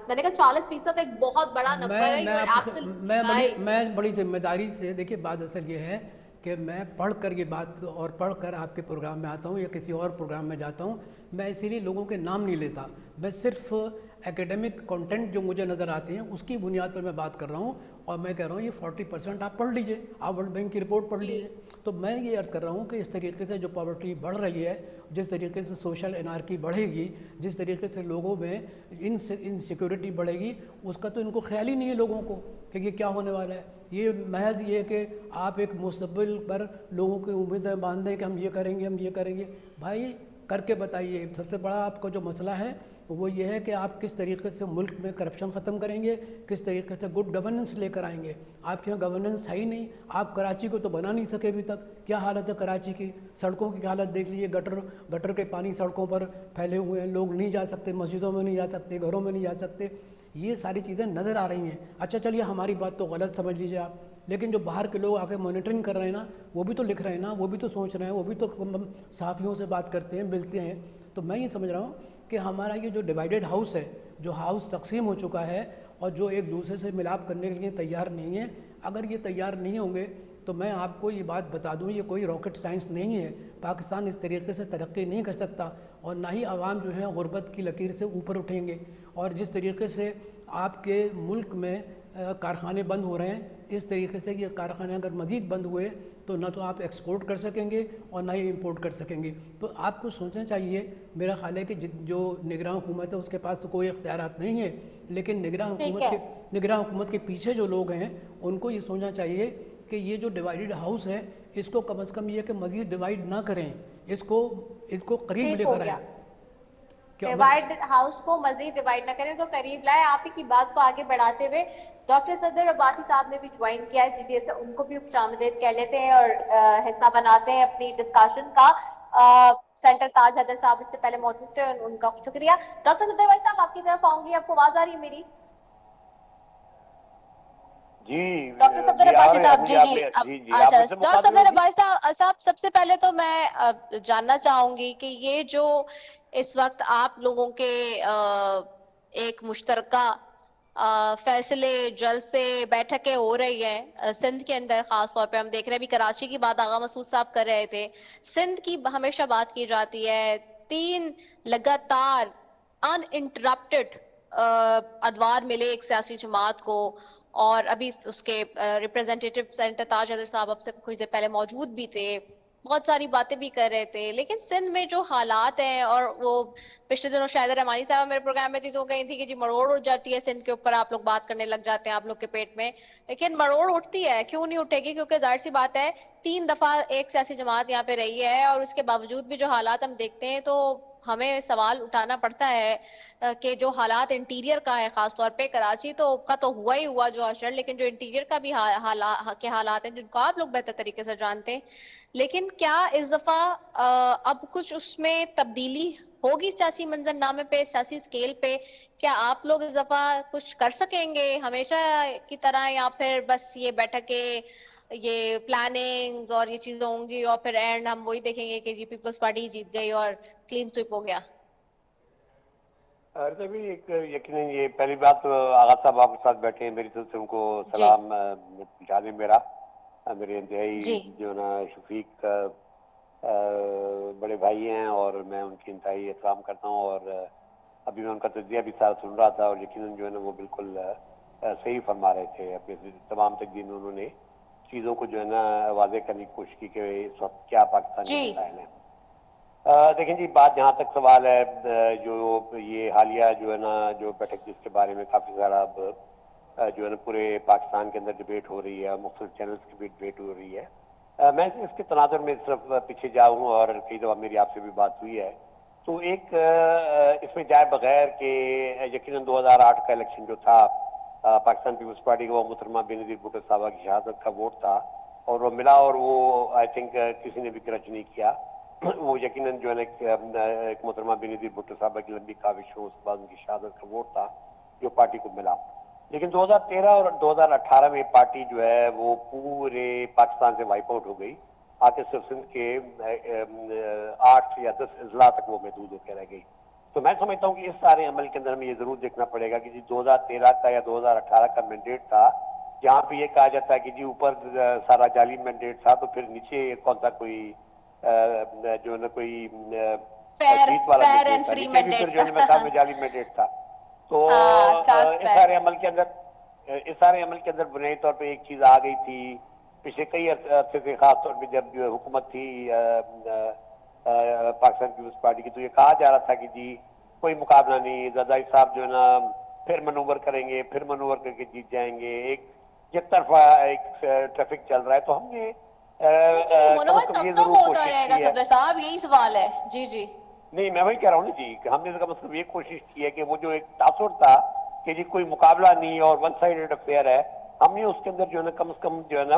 मैंने कहा 40% एक बहुत बड़ा नंबर है। मैं बड़ी जिम्मेदारी से, देखिए बात असल ये है कि मैं पढ़कर ये बात और पढ़कर आपके प्रोग्राम में आता हूँ या किसी और प्रोग्राम में जाता हूँ। मैं इसीलिए लोगों के नाम नहीं लेता, मैं सिर्फ एकेडमिक कंटेंट जो मुझे नज़र आते हैं उसकी बुनियाद पर मैं बात कर रहा हूँ, और मैं कह रहा हूँ ये 40% आप पढ़ लीजिए, आप वर्ल्ड बैंक की रिपोर्ट पढ़ लीजिए। तो मैं ये अर्ज़ कर रहा हूँ कि इस तरीके से जो पॉवर्टी बढ़ रही है, जिस तरीके से सोशल एनार्की बढ़ेगी, जिस तरीके से लोगों में इनसिक्योरिटी बढ़ेगी, उसका तो इनको ख्याल ही नहीं है लोगों को कि ये क्या होने वाला है। ये महज ये कि आप एक मुस्तकबिल पर लोगों की उम्मीदें बांध दें कि हम ये करेंगे, हम ये करेंगे। भाई करके बताइए। सबसे बड़ा आपका जो मसला है वो ये है कि आप किस तरीके से मुल्क में करप्शन ख़त्म करेंगे, किस तरीके से गुड गवर्नेंस लेकर आएंगे। आपके यहाँ गवर्नेंस है ही नहीं। आप कराची को तो बना नहीं सके अभी तक। क्या हालत है कराची की? सड़कों की हालत देख लीजिए, गटर के पानी सड़कों पर फैले हुए हैं, लोग नहीं जा सकते, मस्जिदों में नहीं जा सकते, घरों में नहीं जा सकते। ये सारी चीज़ें नज़र आ रही हैं। अच्छा चलिए हमारी बात तो गलत समझ लीजिए आप, लेकिन जो बाहर के लोग आके मॉनिटरिंग कर रहे हैं ना, वो भी तो लिख रहे हैं ना, वो भी तो सोच रहे हैं, वो भी तो सहाफ़ियों से बात करते हैं, मिलते हैं। तो मैं ये समझ रहा हूँ कि हमारा ये जो डिवाइडेड हाउस है, जो हाउस तकसीम हो चुका है और जो एक दूसरे से मिलाप करने के लिए तैयार नहीं है, अगर ये तैयार नहीं होंगे तो मैं आपको ये बात बता दूं, ये कोई रॉकेट साइंस नहीं है। पाकिस्तान इस तरीके से तरक्की नहीं कर सकता, और ना ही आवाम जो है गुर्बत की लकीर से ऊपर उठेंगे। और जिस तरीके से आपके मुल्क में कारखाने बंद हो रहे हैं, इस तरीके से ये कारखाने अगर मज़ीद बंद हुए तो ना तो आप एक्सपोर्ट कर सकेंगे और ना ही इंपोर्ट कर सकेंगे। तो आपको सोचना चाहिए, मेरा ख्याल है कि जो निगरान हुकूमत है उसके पास तो कोई इख्तियारात नहीं है, लेकिन निगरान हुकूमत के पीछे जो लोग हैं उनको ये सोचना चाहिए कि ये जो डिवाइडेड हाउस है इसको कम से कम ये कि मज़ीद डिवाइड ना करें, इसको करीब लेकर आए। डिवाइड हाउस को मजीद डिवाइड ना करें, तो करीब लाए। आप ही की बात को आगे बढ़ाते हुए डॉक्टर सदर अब्बासी साहब ने भी ज्वाइन किया है जीटीए से, उनको भी शामिलियत कह लेते हैं और हिस्सा बनाते हैं अपनी डिस्कशन का। सेंटर ताज हैदर साहब इससे पहले मौजूद थे, उनका शुक्रिया। डॉक्टर सदर भाई साहब आपकी तरफ आऊंगी, आपको आवाज आ रही है मेरी? जी डॉक्टर सफदर अब्बासी साहब, जी अच्छा डॉक्टर सफदर अब्बासी साहब, सबसे पहले तो मैं जानना चाहूंगी कि ये जो इस वक्त आप लोगों के एक मुश्तरका फैसले, जलसे, बैठकें हो रही है सिंध के अंदर, खास तौर पे हम देख रहे हैं, अभी कराची की बात आगा मसूद साहब कर रहे थे, सिंध की हमेशा बात की जाती है। 3 लगातार अनइंटरप्टेड अदवार मिले एक सियासी जमात को, और अभी उसके रिप्रेजेंटेटिव सेंटर ताज हैदर साहब अब से कुछ देर पहले मौजूद भी थे, बहुत सारी बातें भी कर रहे थे। लेकिन सिंध में जो हालात हैं, और वो पिछले दिनों शायद रहमानी साहब मेरे प्रोग्राम में थी तो कही थी कि जी मरोड़ उठ जाती है सिंध के ऊपर, आप लोग बात करने लग जाते हैं आप लोग के पेट में। लेकिन मरोड़ उठती है, क्यों नहीं उठेगी? क्योंकि जाहिर सी बात है 3 दफा एक सियासी जमात यहाँ पे रही है, और उसके बावजूद भी जो हालात हम देखते हैं तो हमें सवाल उठाना पड़ता है कि जो हालात इंटीरियर का है, खासतौर पे कराची तो का तो हुआ ही हुआ जो अशर, लेकिन जो इंटीरियर का भी हालात हैं जिनको आप लोग बेहतर तरीके से जानते हैं। लेकिन क्या इस दफा अब कुछ उसमें तब्दीली होगी सियासी मंजरनामे पे, सियासी स्केल पे? क्या आप लोग इस दफा कुछ कर सकेंगे हमेशा की तरह, या फिर बस ये बैठकें, ये प्लानिंग्स और ये चीजें होंगी और फिर एंड हम वही देखेंगे कि जी पीपल्स पार्टी जीत गई और क्लीन स्वीप हो गया? भी एक यकीनन ये पहली बात तो आगा साहब आपके साथ बैठे हैं, मेरी तरफ से उनको सलाम पहुंचा दें मेरा। मेरे इंतहाई जो ना शफीक बड़े भाई हैं और मैं उनकी इंतहाई एहतराम करता हूँ, और अभी मैं उनका तजिया भी साथ सुन रहा था और यकीनन जो है ना वो बिल्कुल सही फरमा रहे थे। अपने तमाम तकदीर में उन्होंने चीज़ों को जो है ना वाज़े करने की कोशिश की कि इस वक्त क्या पाकिस्तानी मसाइल हैं। देखें जी, बात जहाँ तक सवाल है जो ये हालिया जो है ना जो बैठक जिसके बारे में काफ़ी सारा जो है ना पूरे पाकिस्तान के अंदर डिबेट हो रही है, मुख्तलिफ चैनल्स की भी डिबेट हो रही है, मैं इसके तनाजुर में सिर्फ पीछे जाऊँ और कई दफ़ा मेरी आपसे भी बात हुई है, तो एक इसमें जाए बगैर कि यकीनन 2008 का इलेक्शन जो था पाकिस्तान पीपल्स पार्टी का, वो मोहतरमा बेनज़ीर भुट्टो साहबा की शहादत का वोट था और वो मिला, और वो आई थिंक किसी ने भी क्रच नहीं किया। वो यकीनन जो है ना एक मोहतरमा बेनज़ीर भुट्टो साहबा की लंबी काविश हो, उसके बाद उनकी शहादत का वोट था जो पार्टी को मिला। लेकिन 2013 और 2018 में पार्टी जो है वो पूरे पाकिस्तान से वाइप आउट हो गई, आके सिर्फ सिंध के 8 या 10 अजला तक वो महदूद होकर रह गई। तो मैं समझता हूँ कि इस सारे अमल के अंदर हमें ये जरूर देखना पड़ेगा कि जी 2013 का या 2018 का मैंडेट था, जहाँ पे ये कहा जाता है कि जी ऊपर सारा जाली मैंडेट था, तो फिर नीचे कौन सा कोई जो है ना कोई जीत वाला मैंडेट था, नीचे भी फिर जो है ना जाली मैंडेट था। تو اس سارے عمل کے اندر بنیادی طور پہ ایک چیز آ گئی تھی پچھلے کئی عرصے سے، خاص طور پہ جب جو حکومت تھی پاکستان پیپلز پارٹی کی، تو یہ کہا جا رہا تھا کہ جی کوئی مقابلہ نہیں، زرداری صاحب جو ہے نا پھر منور کریں گے، پھر منور کر کے جیت جائیں گے، ایک یک طرفہ ایک ٹریفک چل رہا ہے. تو ہم نے کم از منور کم تب یہ تک ضرور ہوتا کوشش رہے گا کی ہے. صدر صاحب، یہی سوال ہے. جی جی نہیں، میں وہی کہہ رہا ہوں نا جی، کہ ہم نے کم از کم یہ کوشش کی ہے کہ وہ جو ایک تاثر تھا کہ جی کوئی مقابلہ نہیں اور ون سائیڈڈ افیئر ہے، ہم نے اس کے اندر جو ہے نا کم از کم جو ہے نا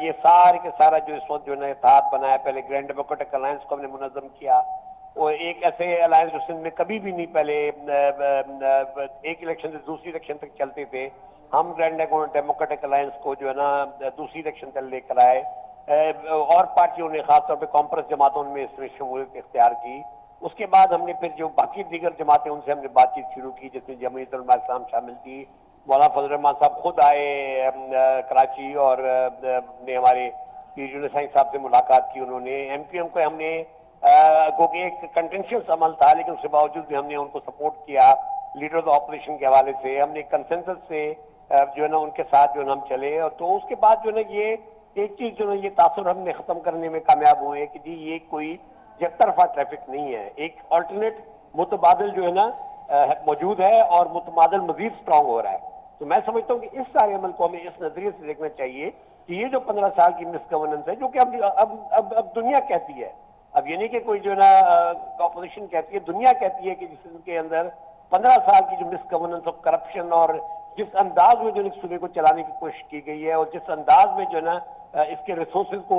یہ سارے کے سارا جو اس وقت جو ہے نا اتحاد بنایا. پہلے گرینڈ ڈیموکریٹک الائنس کو ہم نے منظم کیا، وہ ایک ایسے الائنس جو سندھ میں کبھی بھی نہیں پہلے ایک الیکشن سے دوسری الیکشن تک چلتے تھے. ہم گرینڈ ڈیموکریٹک الائنس کو جو ہے نا دوسری الیکشن تک لے کر آئے، اور پارٹیوں نے خاص طور پہ کانفرنس جماعتوں میں اس میں شمولیت اختیار کی. اس کے بعد ہم نے پھر جو باقی دیگر جماعتیں ان سے ہم نے بات چیت شروع کی، جس میں جمعیت علماء اسلام شامل تھی. مولانا فضل الرحمان صاحب خود آئے کراچی اور نے ہمارے پیر یونس صاحب سے ملاقات کی. انہوں نے ایم کیو ایم کو ہم نے گو کہ ایک کنٹینشیس عمل تھا لیکن اس کے باوجود بھی ہم نے ان کو سپورٹ کیا لیڈرز آپریشن کے حوالے سے. ہم نے کنسنسس سے جو ہے نا ان کے ساتھ جو ہے نا ہم چلے، اور تو اس کے بعد جو ہے نا یہ ایک چیز جو ہے یہ تاثر ہم نے ختم کرنے میں کامیاب ہوئے کہ جی یہ کوئی یک طرفہ ٹریفک نہیں ہے، ایک آلٹرنیٹ متبادل جو ہے نا موجود ہے اور متبادل مزید اسٹرانگ ہو رہا ہے. تو میں سمجھتا ہوں کہ اس سارے عمل کو ہمیں اس نظریے سے دیکھنا چاہیے کہ یہ جو 15 سال کی مس گورننس ہے جو کہ اب دنیا کہتی ہے، اب یہ نہیں کہ کوئی جو ہے نا اپوزیشن کہتی ہے، دنیا کہتی ہے کہ جس کے اندر 15 سال کی جو مس گورننس آف کرپشن اور جس انداز میں جو ہے صوبے کو چلانے کی کوشش کی گئی ہے اور جس انداز میں جو ہے نا اس کے ریسورسز کو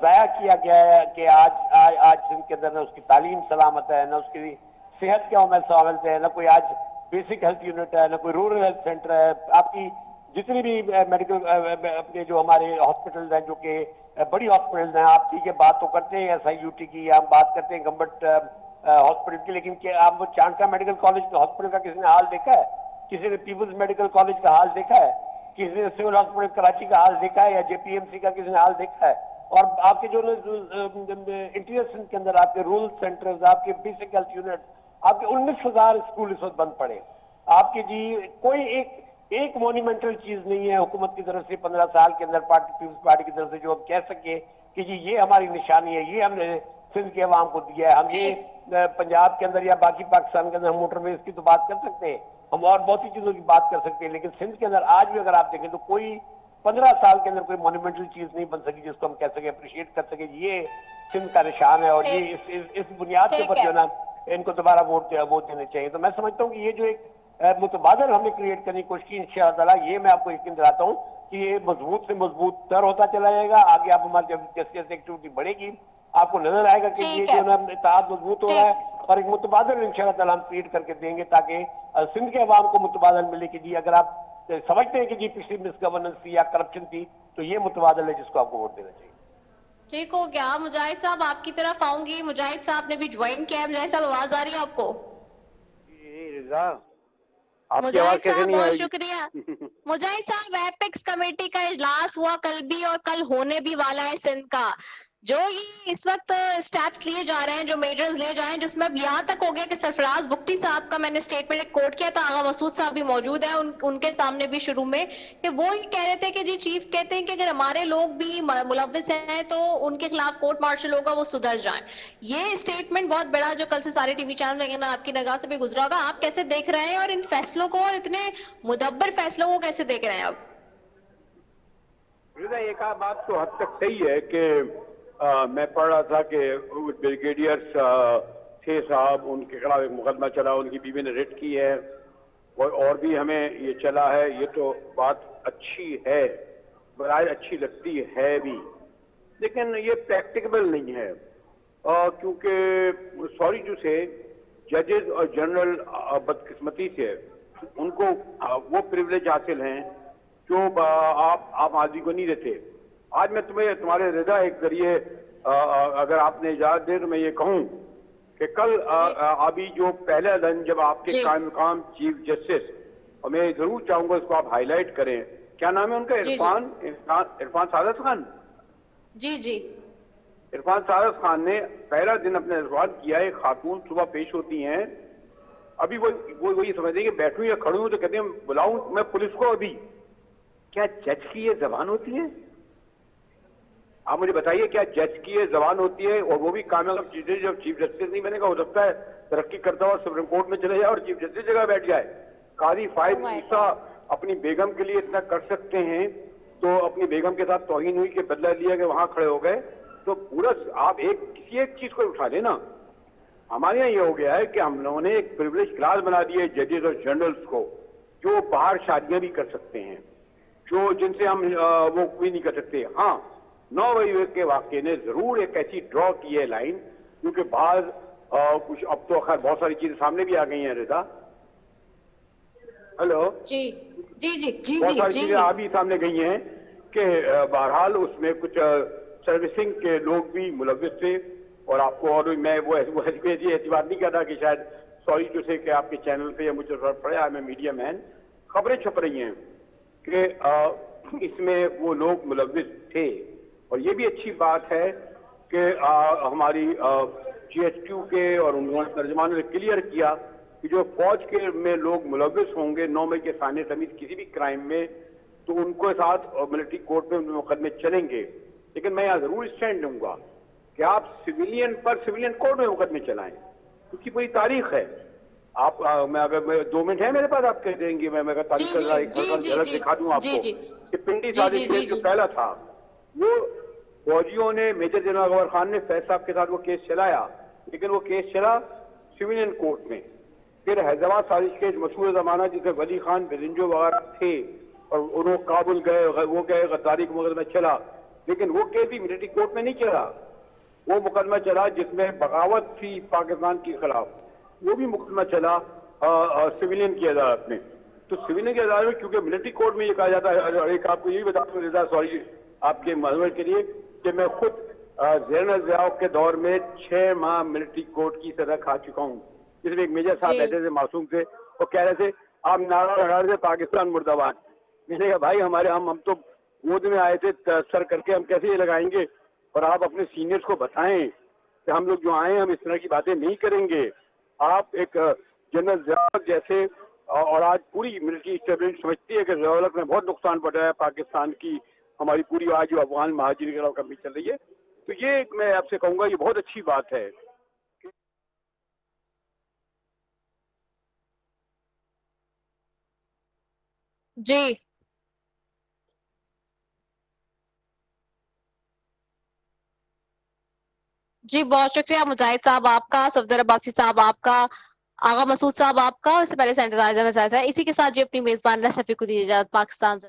ضائع کیا گیا ہے کہ آج سندھ کے اندر نہ اس کی تعلیم سلامت ہے، نہ اس کی صحت کے عمل سہولت ہے، نہ کوئی آج بیسک ہیلتھ یونٹ ہے، نہ کوئی رورل ہیلتھ سینٹر ہے. آپ کی جتنی بھی میڈیکل اپنے جو ہمارے ہاسپٹلز ہیں جو کہ بڑی ہاسپٹلز ہیں، آپ ٹھیک ہے بات تو کرتے ہیں ایس آئی یو ٹی کی، ہم بات کرتے ہیں گورنمنٹ ہاسپٹل کی، لیکن کیا آپ وہ چانکا میڈیکل کالج کے ہاسپٹل کا کسی نے حال دیکھا ہے؟ کسی نے پیپلز میڈیکل کالج کا حال دیکھا ہے؟ کسی نے سول ہاسپٹل کراچی کا حال دیکھا ہے یا جے پی ایم سی کا کسی نے حال دیکھا ہے؟ اور آپ کے جو انٹیریئر سندھ کے اندر آپ کے رورل سینٹرز، آپ کے بیسک ہیلتھ یونٹ، آپ کے 19,000 اسکول اس وقت بند پڑے. آپ کے جی کوئی ایک مونیومنٹل چیز نہیں ہے حکومت کی طرف سے 15 سال کے اندر پیپلز پارٹی کی طرف سے جو ہم کہہ سکے کہ جی یہ ہماری نشانی ہے، یہ ہم نے سندھ کے عوام کو دیا ہے. ہم یہ پنجاب کے اندر یا باقی پاکستان کے اندر ہم موٹر ویز کی تو بات کر سکتے ہیں، ہم اور بہت سی چیزوں کی بات کر سکتے ہیں، لیکن سندھ کے اندر آج بھی اگر آپ دیکھیں تو کوئی 15 سال کے اندر کوئی مونومنٹل چیز نہیں بن سکی جس کو ہم کہہ سکیں اپریشیٹ کر سکیں یہ سندھ کا نشان ہے. اور یہ اس بنیاد کے اوپر جو ہے نا ان کو دوبارہ ووٹ دینے چاہیے. تو میں سمجھتا ہوں کہ یہ جو ایک متبادل ہم نے کریٹ کرنے کی کوشش کی، انشاءاللہ تعالیٰ یہ میں آپ کو یقین دلاتا ہوں کہ یہ مضبوط سے مضبوط تر ہوتا چلا جائے گا. آگے آپ ہماری جب جیسے جیسے ایکٹیویٹی بڑھے گی آپ کو نظر آئے گا کہ یہ جو ہے نا اتحاد مضبوط ہو رہا ہے اور ایک متبادل انشاءاللہ تعالیٰ ہم کریٹ کر کے دیں گے تاکہ سندھ کے عوام کو متبادل ملے کہ جی اگر آپ سمجھتے ہیں کہ جی پچھلی مس گورننس تھی یا کرپشن تھی تو یہ متبادل ہے جس کو آپ کو ووٹ دینا چاہیے. ٹھیک ہو گیا. مجاہد صاحب آپ کی طرف آؤں گی. مجاہد صاحب نے بھی جوائن کیا ہے. مجاہد صاحب آواز آ رہی ہے آپ کو؟ مجاہد صاحب بہت شکریہ. مجاہد صاحب ایپیکس کمیٹی کا اجلاس ہوا کل بھی اور کل ہونے بھی والا ہے سندھ کا. جو یہ اس وقت سٹیپس لیے جا رہے ہیں، جو میجرز لیے جا رہے ہیں، جس میں اب یہاں تک ہو گیا کہ سرفراز بگٹی صاحب کا میں نے اسٹیٹمنٹ ایک کوٹ کیا تھا، آغا مسعود صاحب بھی موجود ہیں ان کے سامنے بھی شروع میں، کہ وہ یہ کہہ رہے تھے کہ جی چیف کہتے ہیں کہ اگر ہمارے لوگ بھی ملوث ہیں تو ان کے خلاف کورٹ مارشل ہوگا، وہ سدھر جائیں. یہ اسٹیٹمنٹ بہت بڑا جو کل سے سارے ٹی وی چینل آپ کی نگاہ سے بھی گزرا ہوگا، آپ کیسے دیکھ رہے ہیں اور ان فیصلوں کو اور اتنے مدبر فیصلوں کو کیسے دیکھ رہے ہیں اب؟ ایک بات تو حد تک صحیح ہے کہ میں پڑھ رہا تھا کہ بریگیڈیئر تھے صاحب، ان کے خلاف ایک مقدمہ چلا، ان کی بیوی نے ریٹ کی ہے اور بھی ہمیں یہ چلا ہے. یہ تو بات اچھی ہے، برائے اچھی لگتی ہے بھی، لیکن یہ پریکٹیکبل نہیں ہے کیونکہ سوری ٹو سے ججز اور جنرل بدقسمتی سے ان کو وہ پریولیج حاصل ہیں جو آپ آدمی کو نہیں دیتے. آج میں تمہارے رضا ایک ذریعے اگر آپ نے اجازت دے تو میں یہ کہوں کہ کل ابھی جو پہلا دن جب آپ کے قائم مقام چیف جسٹس، اور میں ضرور چاہوں گا اس کو آپ ہائی لائٹ کریں، کیا نام ہے ان کا؟ عرفان سعادت خان. جی جی عرفان سعادت خان نے پہلا دن اپنے سوال کیا ہے، خاتون صبح پیش ہوتی ہیں अभी वो ये समझते हैं कि बैठूं या खड़ूं तो कहते हैं बुलाऊं मैं पुलिस को अभी। क्या जज की ये जबान होती है? आप मुझे बताइए, क्या जज की ये जबान होती है? और वो भी कामयाब चीजें, जब चीफ जस्टिस नहीं बनेगा, हो सकता है तरक्की करता हुआ सुप्रीम कोर्ट में चले जाए और चीफ जस्टिस जगह बैठ जाए। काजी फायद ईसा अपनी बेगम के लिए इतना कर सकते हैं, तो अपनी बेगम के साथ तौहीन हुई कि बदला लिया कि वहां खड़े हो गए, तो पूरा आप किसी एक चीज को उठा लेना। हमारे यहाँ ये हो गया है कि हम लोगों ने एक प्रिविलेज क्लास बना दी है जजेस और जनरल्स को, जो बाहर शादियां भी कर सकते हैं, जो जिनसे हम वो कोई नहीं कर सकते। हाँ, 9 बजे के वाक़े ने जरूर एक ऐसी ड्रॉ की है लाइन, क्योंकि बाद कुछ अब तो खैर बहुत सारी चीजें सामने भी आ गई हैं। रिदा, हेलो जी जी जी जी बहुत सारी जी चीजें आ भी सामने गई हैं कि बहरहाल उसमें कुछ सर्विसिंग के लोग भी मुलविस थे। और आपको, और मैं वो ऐसी बात नहीं कहता कि शायद सॉरी टू से कि आपके चैनल पे या मुझे जरूरत पड़े, I am a media man, खबरें छप रही हैं कि इसमें वो लोग मुलविस थे। और ये भी अच्छी बात है कि हमारी GHQ के और उन्होंने तर्जमानों ने क्लियर किया कि जो फौज के में लोग मुलविस होंगे 9 मई के सामने समेत किसी भी क्राइम में, तो उनको साथ मिलिट्री कोर्ट में मुकदमे चलेंगे। लेकिन मैं यहाँ जरूर स्टैंड लूंगा कि आप सिविलियन पर सिविलियन कोर्ट में मुकदमे चलाएं, उसकी पूरी तारीख है। आप मैं अगर 2 मिनट है मेरे पास, आप कह देंगे, मैं तारीख का एक झलक दिखा दूं आपको कि पिंडी साजिश केस जो पहला था, वो फौजियों ने, मेजर जनरल अकबर खान ने फैज साहब के साथ वो केस चलाया, लेकिन वो केस चला सिविलियन कोर्ट में। फिर हैदराबाद साजिश केस मशहूर जमाना, जिसे वली खान बिरिंजो वगैरह थे और उन्होंने काबुल गए, वो गए, गद्दारी का मुकदमा चला, लेकिन वो केस भी मिलिट्री कोर्ट में नहीं चला। वो मुकदमा चला जिसमें बगावत थी पाकिस्तान के खिलाफ, वो भी मुकदमा चला सिविलियन की अदालत में। तो सिविलियन की अदालत में, क्योंकि मिलिट्री कोर्ट में ये कहा जाता है, एक आपको ये भी बता दूं, सॉरी आपके मजमूर के लिए, कि मैं खुद ज़ैनुल ज़िया के दौर में 6 माह मिलिट्री कोर्ट की सजा खा चुका हूँ, जिसमें एक मेजर साहब बैठे थे मासूम थे, वो कह रहे थे आप नारा लगा रहे थे पाकिस्तान मुर्दाबाद। मैंने कहा भाई हमारे हम तो गोद में आए थे सर करके, हम कैसे ये लगाएंगे? और आप अपने सीनियर्स को बताएं कि हम लोग जो आए हम इस तरह की बातें नहीं करेंगे। आप एक जनरल ज़िया जैसे, और आज पूरी मिलिट्री स्टेब्लिशमेंट समझती है कि ज़िया ने बहुत नुकसान पहुंचाया पाकिस्तान की, हमारी पूरी आज जो अफगान महाजिर के खिलाफ कमी चल रही है। तो ये मैं आपसे कहूंगा ये बहुत अच्छी बात है। जी जी, बहुत शुक्रिया मुजाहिद साहब आपका, सफदर अब्बासी साहब आपका, आगा मसूद साहब आपका, और इससे पहले सैनिटाइजर में इसी के साथ जी अपनी मेजबान रसफी को दीजिए इजाजत। पाकिस्तान से